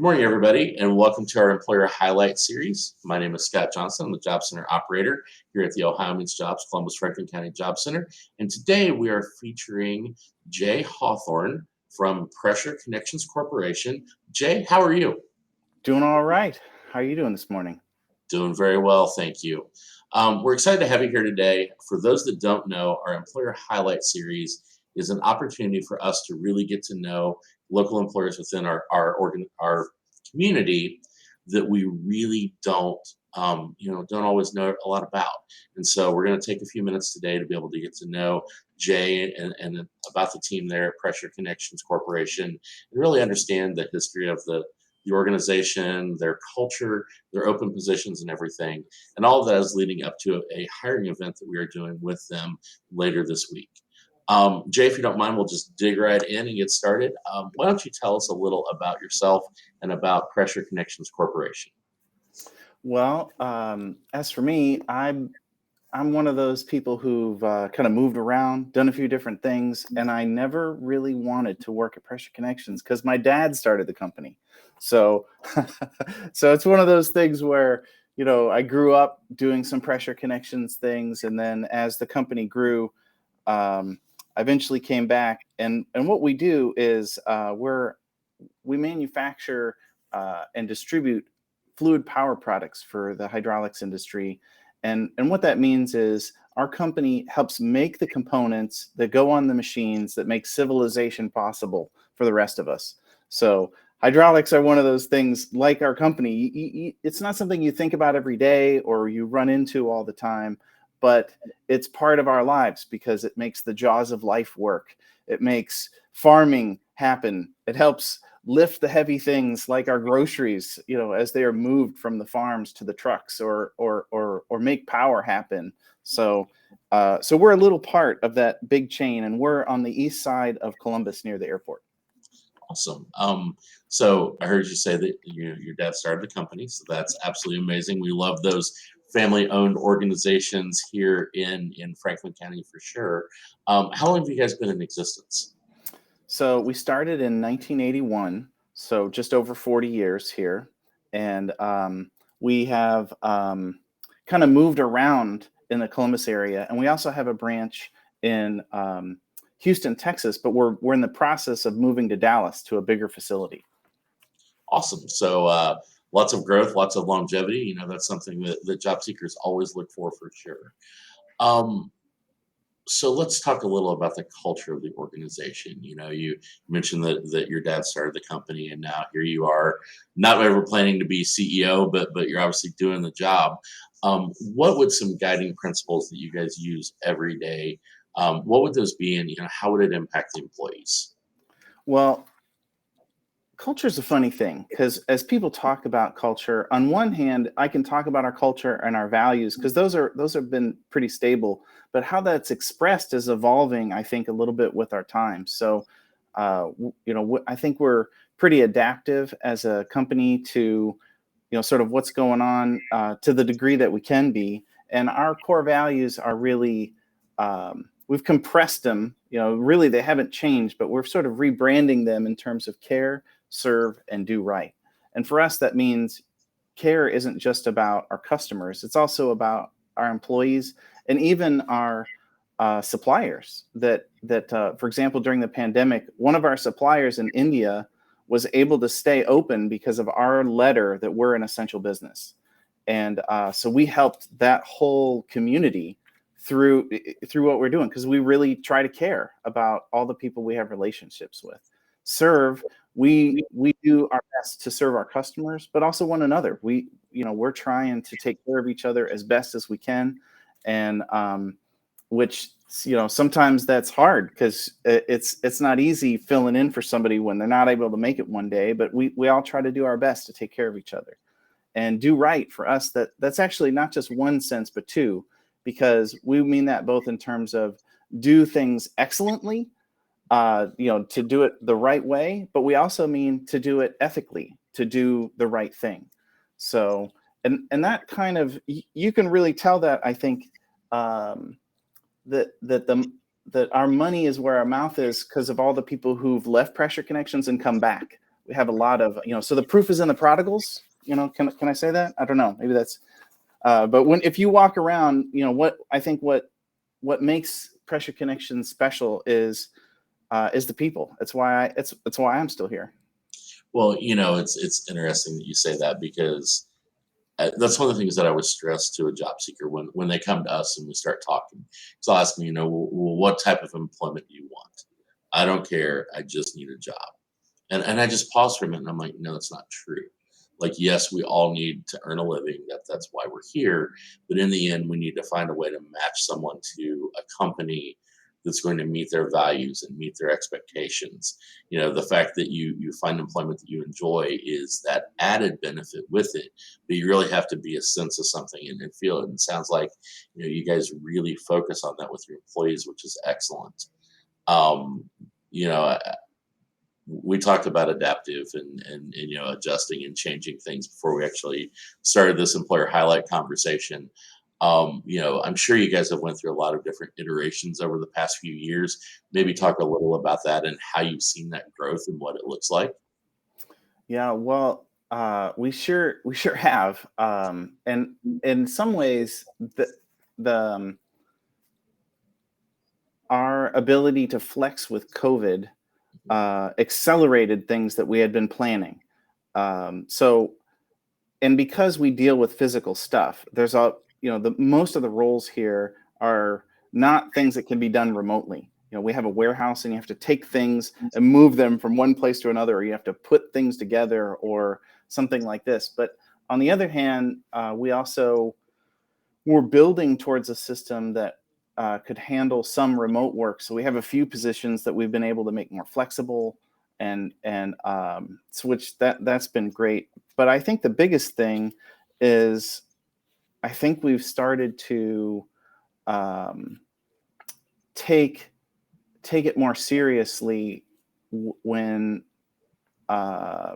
Good morning, everybody, and welcome to our Employer Highlight Series. My name is Scott Johnson. I'm the Job Center Operator here at the Ohio Means Jobs Columbus Franklin County Job Center. And today we are featuring Jay Hawthorne from Pressure Connections Corporation. Jay, how are you? Doing all right. How are you doing this morning? Doing very well, thank you. We're excited to have you here today. For those that don't know, our Employer Highlight Series is an opportunity for us to really get to know local employers within our community that we really don't always know a lot about. And so we're going to take a few minutes today to be able to get to know Jay and about the team there at Pressure Connections Corporation and really understand the history of the organization, their culture, their open positions, and everything. And all of that is leading up to a hiring event that we are doing with them later this week. Jay, if you don't mind, we'll just dig right in and get started. Why don't you tell us a little about yourself and about Pressure Connections Corporation? Well, as for me, I'm one of those people who've kind of moved around, done a few different things, and I never really wanted to work at Pressure Connections because my dad started the company. So, so it's one of those things where I grew up doing some Pressure Connections things, and then as the company grew, I eventually came back. And what we do is we manufacture and distribute fluid power products for the hydraulics industry. And what that means is our company helps make the components that go on the machines that make civilization possible for the rest of us. So hydraulics are one of those things like our company. It's not something you think about every day or you run into all the time, but it's part of our lives because it makes the jaws of life work. It makes farming happen. It helps lift the heavy things like our groceries, as they are moved from the farms to the trucks, or make power happen. So we're a little part of that big chain, and we're on the east side of Columbus near the airport. Awesome. So I heard you say that your dad started the company, so that's absolutely amazing. We love those family-owned organizations here in Franklin County for sure. How long have you guys been in existence? So we started in 1981, so just over 40 years here. And we have kind of moved around in the Columbus area. And we also have a branch in Houston, Texas, but we're in the process of moving to Dallas to a bigger facility. Awesome. So lots of growth, lots of longevity. That's something that job seekers always look for sure. Um, so let's talk a little about the culture of the organization. You mentioned that your dad started the company, and now here you are, not ever planning to be CEO, but you're obviously doing the job. What would some guiding principles that you guys use every day? What would those be, and how would it impact the employees? Well, culture is a funny thing because as people talk about culture, on one hand, I can talk about our culture and our values because those have been pretty stable. But how that's expressed is evolving, I think, a little bit with our time. So, I think we're pretty adaptive as a company to, sort of what's going on to the degree that we can be. And our core values are really we've compressed them. Really they haven't changed, but we're sort of rebranding them in terms of care, serve, and do right. And for us, that means care isn't just about our customers. It's also about our employees and even our suppliers for example, during the pandemic, one of our suppliers in India was able to stay open because of our letter that we're an essential business. And so we helped that whole community through what we're doing because we really try to care about all the people we have relationships with. Serve, we do our best to serve our customers, but also one another. We're trying to take care of each other as best as we can, and which sometimes that's hard because it's not easy filling in for somebody when they're not able to make it one day. But we all try to do our best to take care of each other and do right. For us, that's actually not just one sense, but two, because we mean that both in terms of do things excellently, to do it the right way, but we also mean to do it ethically, to do the right thing. So, and that kind of, you can really tell that, I think, that our money is where our mouth is because of all the people who've left Pressure Connections and come back. have a lot of, so the proof is in the prodigals. Can I say that? I don't know. Maybe that's. But if you walk around, what makes Pressure Connection special is the people. It's why I'm still here. Well, it's interesting that you say that because that's one of the things that I would stress to a job seeker when they come to us and we start talking. So I'll ask them, well, what type of employment do you want? I don't care. I just need a job. And I just pause for a minute and I'm like, no, that's not true. Like, yes, we all need to earn a living. That's why we're here. But in the end, we need to find a way to match someone to a company that's going to meet their values and meet their expectations. The fact that you find employment that you enjoy is that added benefit with it, but you really have to be a sense of something and feel it. And it sounds like, you guys really focus on that with your employees, which is excellent. Um, you know, we talked about adaptive and adjusting and changing things before we actually started this employer highlight conversation. I'm sure you guys have went through a lot of different iterations over the past few years. Maybe talk a little about that and how you've seen that growth and what it looks like. Yeah, well, we sure have, and in some ways, the our ability to flex with COVID accelerated things that we had been planning. So, and because we deal with physical stuff, there's the most of the roles here are not things that can be done remotely. We have a warehouse and you have to take things and move them from one place to another, or you have to put things together or something like this. But on the other hand, we're building towards a system that could handle some remote work. So we have a few positions that we've been able to make more flexible and switch that's been great. But I think the biggest thing is I think we've started to take it more seriously when I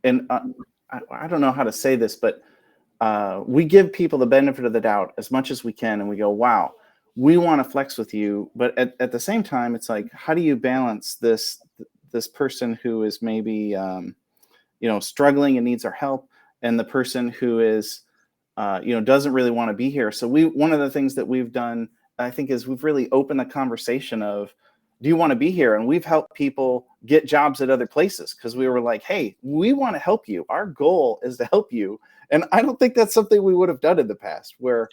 don't know how to say this, but we give people the benefit of the doubt as much as we can, and we go, wow, we want to flex with you, but at the same time, it's like, how do you balance this person who is maybe struggling and needs our help, and the person who is doesn't really want to be here. So one of the things that we've done, I think, is we've really opened the conversation of, do you want to be here? And we've helped people get jobs at other places because we were like, hey, we want to help you. Our goal is to help you. And I don't think that's something we would have done in the past, where,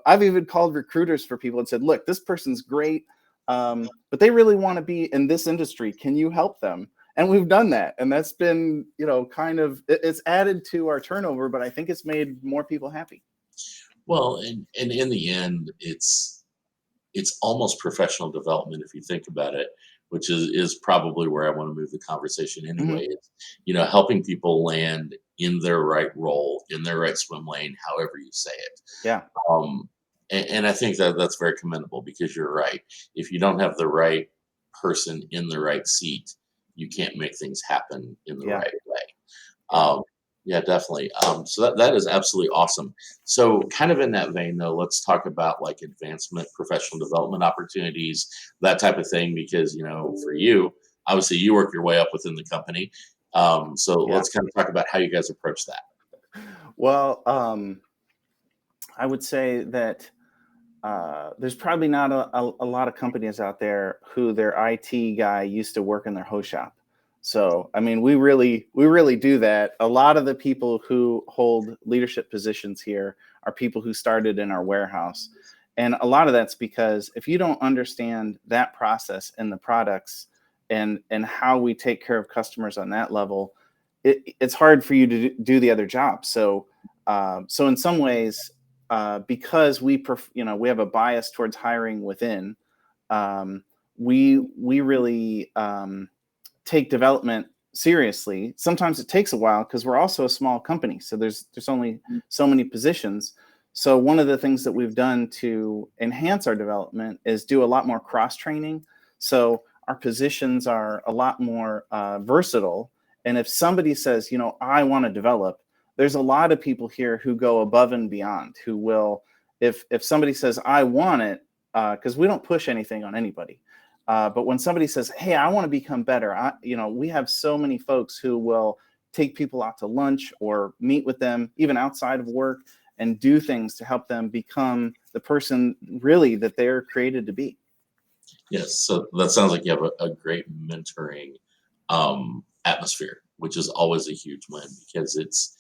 I've even called recruiters for people and said, look, this person's great, but they really want to be in this industry. Can you help them? And we've done that. And that's been, it's added to our turnover, but I think it's made more people happy. Well, and in the end, it's almost professional development if you think about it, which is probably where I want to move the conversation anyway. Mm-hmm. It's, helping people land in their right role, in their right swim lane, however you say it. Yeah. And I think that that's very commendable because you're right. If you don't have the right person in the right seat, you can't make things happen in the right way. Yeah, definitely. So that is absolutely awesome. So kind of in that vein though, let's talk about like advancement, professional development opportunities, that type of thing, because, for you, obviously you work your way up within the company. So let's kind of talk about how you guys approach that. Well, I would say that there's probably not a lot of companies out there who their IT guy used to work in their hose shop. So, I mean, we really do that. A lot of the people who hold leadership positions here are people who started in our warehouse. And a lot of that's because if you don't understand that process and the products and how we take care of customers on that level, it's hard for you to do the other job. So, so in some ways, because we have a bias towards hiring within, we really take development seriously. Sometimes it takes a while because we're also a small company, so there's only so many positions. So one of the things that we've done to enhance our development is do a lot more cross training. So our positions are a lot more versatile. And if somebody says, I want to develop, there's a lot of people here who go above and beyond, who will, if somebody says, I want it, because we don't push anything on anybody. But when somebody says, "Hey, I want to become better," we have so many folks who will take people out to lunch or meet with them even outside of work and do things to help them become the person really that they're created to be. Yes, so that sounds like you have a great mentoring atmosphere, which is always a huge win because it's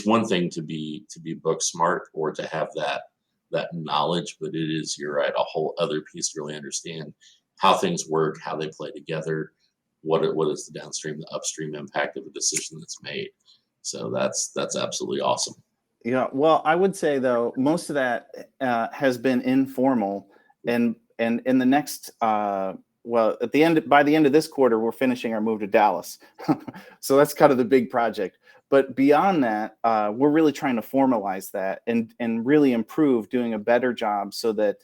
one thing to be book smart or to have that knowledge, but it is, you're right, a whole other piece to really understand how things work, how they play together, what is the downstream, the upstream impact of a decision that's made. So that's absolutely awesome. Yeah, well, I would say though most of that has been informal, and in the next well, at the end by the end of this quarter, we're finishing our move to Dallas, so that's kind of the big project. But beyond that, we're really trying to formalize that and really improve, doing a better job so that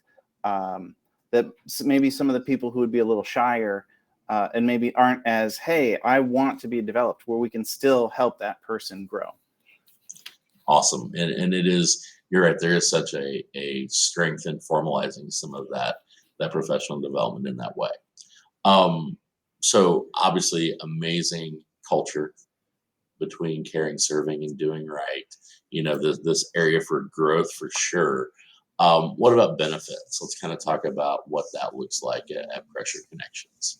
maybe some of the people who would be a little shyer and maybe aren't as, hey, I want to be developed, where we can still help that person grow. Awesome. And it is, you're right, there is such a strength in formalizing some of that professional development in that way. Um, so obviously amazing culture between caring, serving, and doing right. This area for growth for sure. What about benefits? Let's kind of talk about what that looks like at Pressure Connections.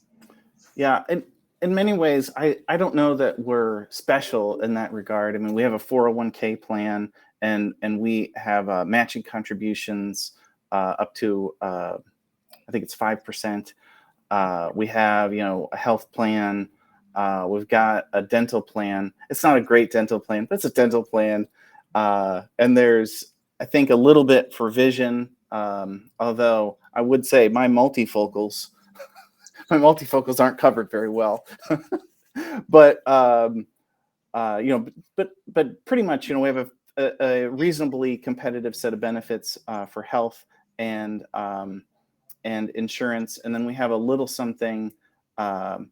Yeah, and in many ways, I don't know that we're special in that regard. I mean, we have a 401k plan, and we have matching contributions up to I think it's 5%. We have a health plan. We've got a dental plan. It's not a great dental plan, but it's a dental plan. And there's, I think, a little bit for vision. Although I would say my multifocals aren't covered very well. But but pretty much, we have a reasonably competitive set of benefits for health and and insurance, and then we have a little something, um,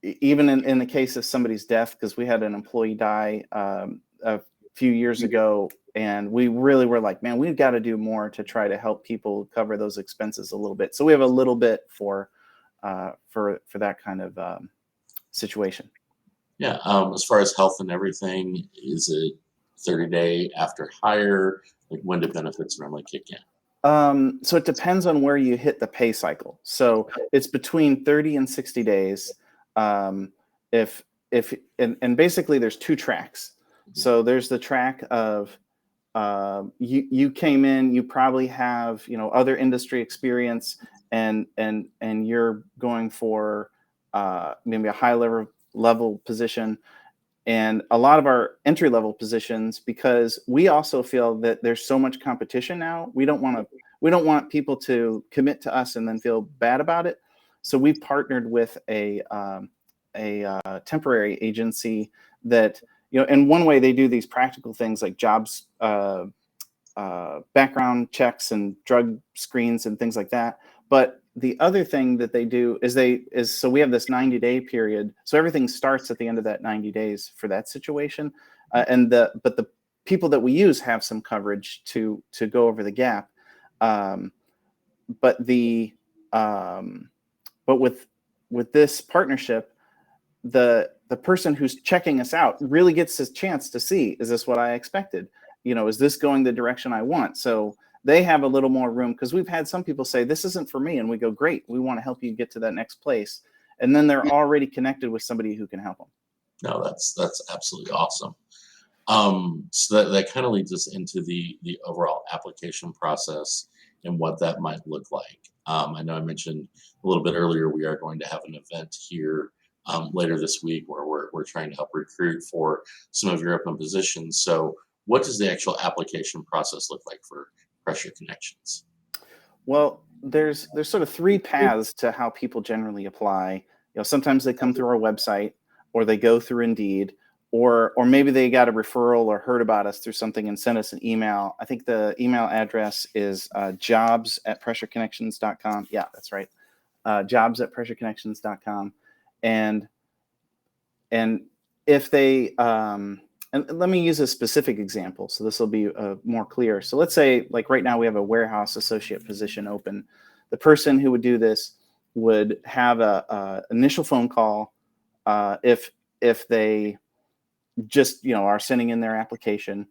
even in the case of somebody's death, because we had an employee die a few years ago, and we really were like, man, we've got to do more to try to help people cover those expenses a little bit. So we have a little bit for that kind of situation. Yeah. As far as health and everything, is it 30-day after hire? Like when do benefits normally kick in? So it depends on where you hit the pay cycle. So it's between 30 and 60 days. Um, if and basically there's two tracks. Mhm. So there's the track of you came in, you probably have other industry experience, and you're going for maybe a high level position, and a lot of our entry level positions, because we also feel that there's so much competition now, we don't want people to commit to us and then feel bad about it. So we've partnered with a temporary agency that, in one way, they do these practical things like jobs, background checks and drug screens and things like that. But the other thing that they do is so we have this 90-day period. So everything starts at the end of that 90 days for that situation. But the people that we use have some coverage to go over the gap. Um, but the but with this partnership, the person who's checking us out really gets his chance to see, is this what I expected? Is this going the direction I want? So they have a little more room, because we've had some people say, this isn't for me, and we go, great, we want to help you get to that next place, and then they're already connected with somebody who can help them. No, that's absolutely awesome. So that kind of leads us into the overall application process and what that might look like. I know I mentioned a little bit earlier we are going to have an event here later this week where we're trying to help recruit for some of your open positions. So, what does the actual application process look like for Pressure Connections? Well, there's sort of three paths to how people generally apply. Sometimes they come through our website, or they go through Indeed, or maybe they got a referral or heard about us through something and sent us an email. I think the email address is jobs@pressureconnections.com. Yeah, that's right. Jobs@pressureconnections.com. And and if they and let me use a specific example, so this will be more clear. So let's say, like right now, we have a warehouse associate position open. The person who would do this would have a initial phone call if they just are sending in their application.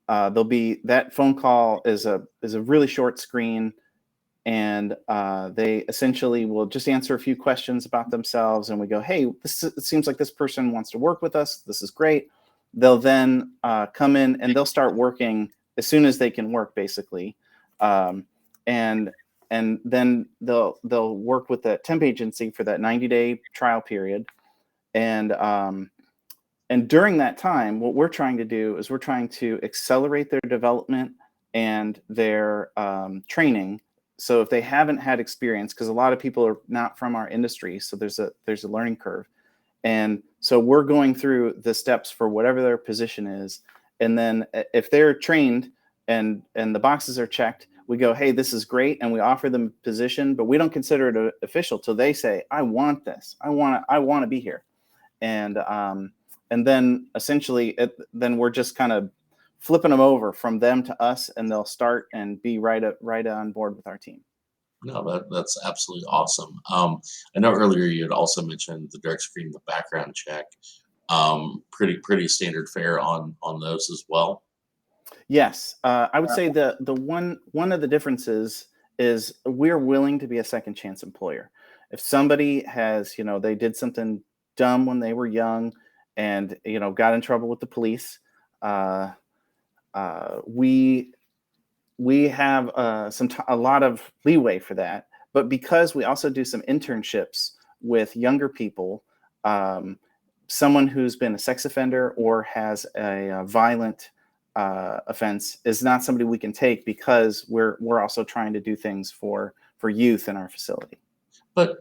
There'll be that phone call is a really short screen, and they essentially will just answer a few questions about themselves, and we go, hey, it seems like this person wants to work with us. This is great. They'll then come in and they'll start working as soon as they can work, basically, and then they'll work with the temp agency for that 90-day trial period, and during that time, what we're trying to do is we're trying to accelerate their development and their training. So if they haven't had experience, because a lot of people are not from our industry, so there's a learning curve. And so we're going through the steps for whatever their position is. And then if they're trained and the boxes are checked, we go, hey, this is great. And we offer them a position, but we don't consider it official till they say, I want this. I want to be here. And then essentially, then we're just kind of flipping them over from them to us, and they'll start and be right on board with our team. No, that's absolutely awesome. I know earlier you had also mentioned the direct screen, the background check. Pretty standard fare on those as well. Yes, I would say the one of the differences is we're willing to be a second chance employer. If somebody has, they did something dumb when they were young and got in trouble with the police, we have a lot of leeway for that. But because we also do some internships with younger people, someone who's been a sex offender or has a violent offense is not somebody we can take, because we're also trying to do things for youth in our facility. But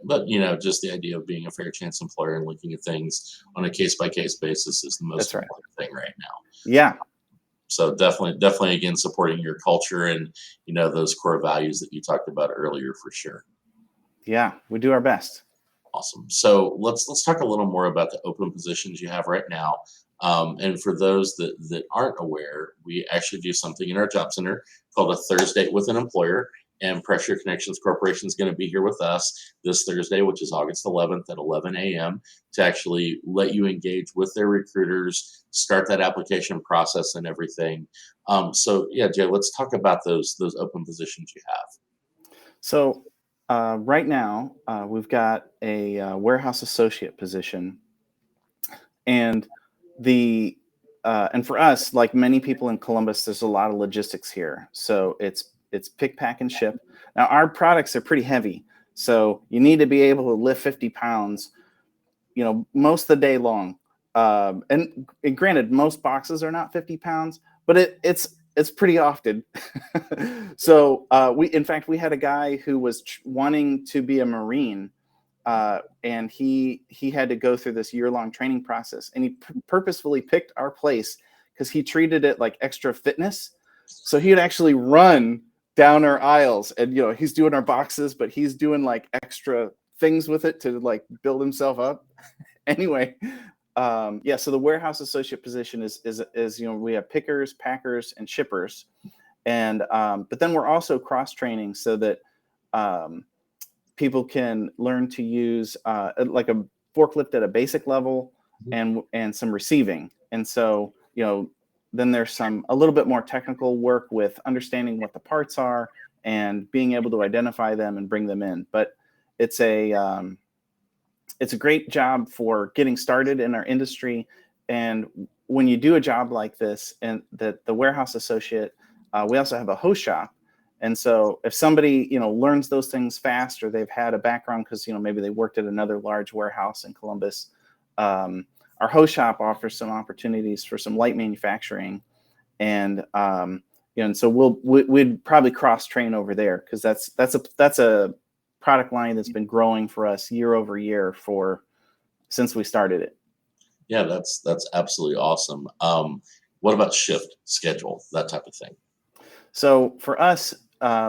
just the idea of being a fair chance employer and looking at things on a case by case basis is the most important thing right now. Yeah. So definitely again, supporting your culture and those core values that you talked about earlier, for sure. Yeah, we do our best. Awesome. So let's talk a little more about the open positions you have right now. And for those that aren't aware, we actually do something in our job center called a Thursday with an employer. And Pressure Connections Corporation is going to be here with us this Thursday, which is August 11th at 11 a.m. to actually let you engage with their recruiters, start that application process and everything. So yeah, Jay, let's talk about those open positions you have. So right now we've got a warehouse associate position, and and for us, like many people in Columbus, there's a lot of logistics here. So it's pick, pack, and ship. Now our products are pretty heavy, so you need to be able to lift 50 pounds, most of the day long. And granted, most boxes are not 50 pounds, but it's pretty often. So in fact, we had a guy who was wanting to be a Marine, and he had to go through this year-long training process, and he purposefully picked our place because he treated it like extra fitness. So he'd actually run down our aisles, and he's doing our boxes, but he's doing like extra things with it to like build himself up. Anyway, yeah. So the warehouse associate position is we have pickers, packers, and shippers, and but then we're also cross training so that people can learn to use like a forklift at a basic level and some receiving. And so then there's a little bit more technical work with understanding what the parts are and being able to identify them and bring them in. But it's a great job for getting started in our industry. And when you do a job like this, and the warehouse associate, we also have a host shop. And so if somebody learns those things fast, or they've had a background because maybe they worked at another large warehouse in Columbus, our host shop offers some opportunities for some light manufacturing, and and so we'd probably cross train over there, because that's a product line that's been growing for us year over year since we started it. Yeah, that's absolutely awesome. What about shift schedule, that type of thing? So for us,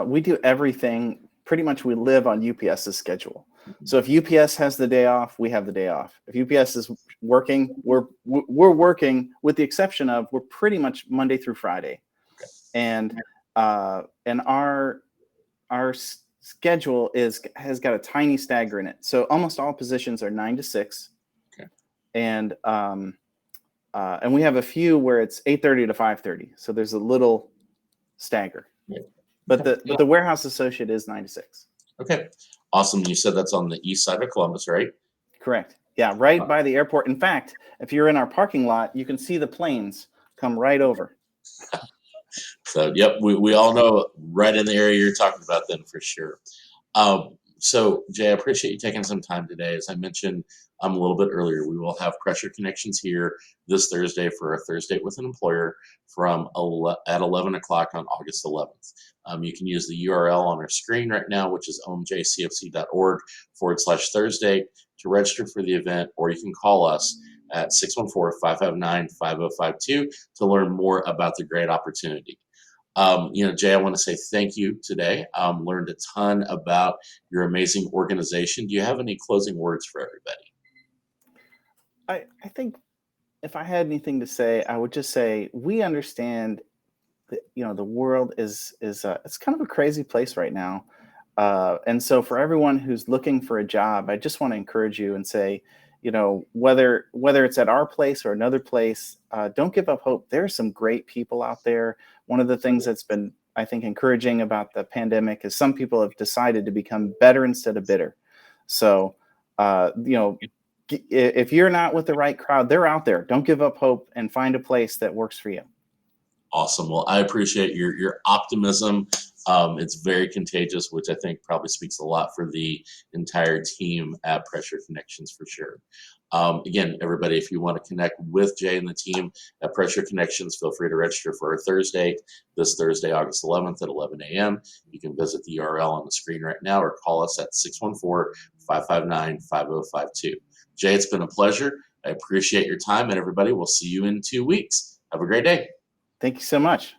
we do everything. Pretty much we live on UPS's schedule. So if UPS has the day off, we have the day off. If UPS is working, we're working, with the exception of we're pretty much Monday through Friday. And our schedule has got a tiny stagger in it. So almost all positions are 9 to 6. Okay. And we have a few where it's 8:30 to 5:30. So there's a little stagger. Yeah. But Okay. the warehouse associate is 9 to 6. Okay. Awesome. You said that's on the east side of Columbus, right? Correct. Yeah, right by the airport. In fact, if you're in our parking lot, you can see the planes come right over. So, yep, we all know right in the area you're talking about then for sure. So, Jay, I appreciate you taking some time today. As I mentioned a little bit earlier, we will have Pressure Connections here this Thursday for a Thursday with an employer at 11 o'clock on August 11th. You can use the URL on our screen right now, which is omjcfc.org/Thursday to register for the event, or you can call us at 614-559-5052 to learn more about the great opportunity. Jay, I want to say thank you today. Learned a ton about your amazing organization. Do you have any closing words for everybody? I think if I had anything to say, I would just say we understand that the world is it's kind of a crazy place right now, and so for everyone who's looking for a job, I just want to encourage you and say, whether it's at our place or another place, don't give up hope. There are some great people out there. One of the things that's been, I think, encouraging about the pandemic is some people have decided to become better instead of bitter. So, if you're not with the right crowd, they're out there. Don't give up hope and find a place that works for you. Awesome. Well, I appreciate your optimism. It's very contagious, which I think probably speaks a lot for the entire team at Pressure Connections for sure. Again, everybody, if you want to connect with Jay and the team at Pressure Connections, feel free to register for our this Thursday, August 11th at 11 a.m. You can visit the URL on the screen right now or call us at 614-559-5052. Jay, it's been a pleasure. I appreciate your time, and everybody, we'll see you in 2 weeks. Have a great day. Thank you so much.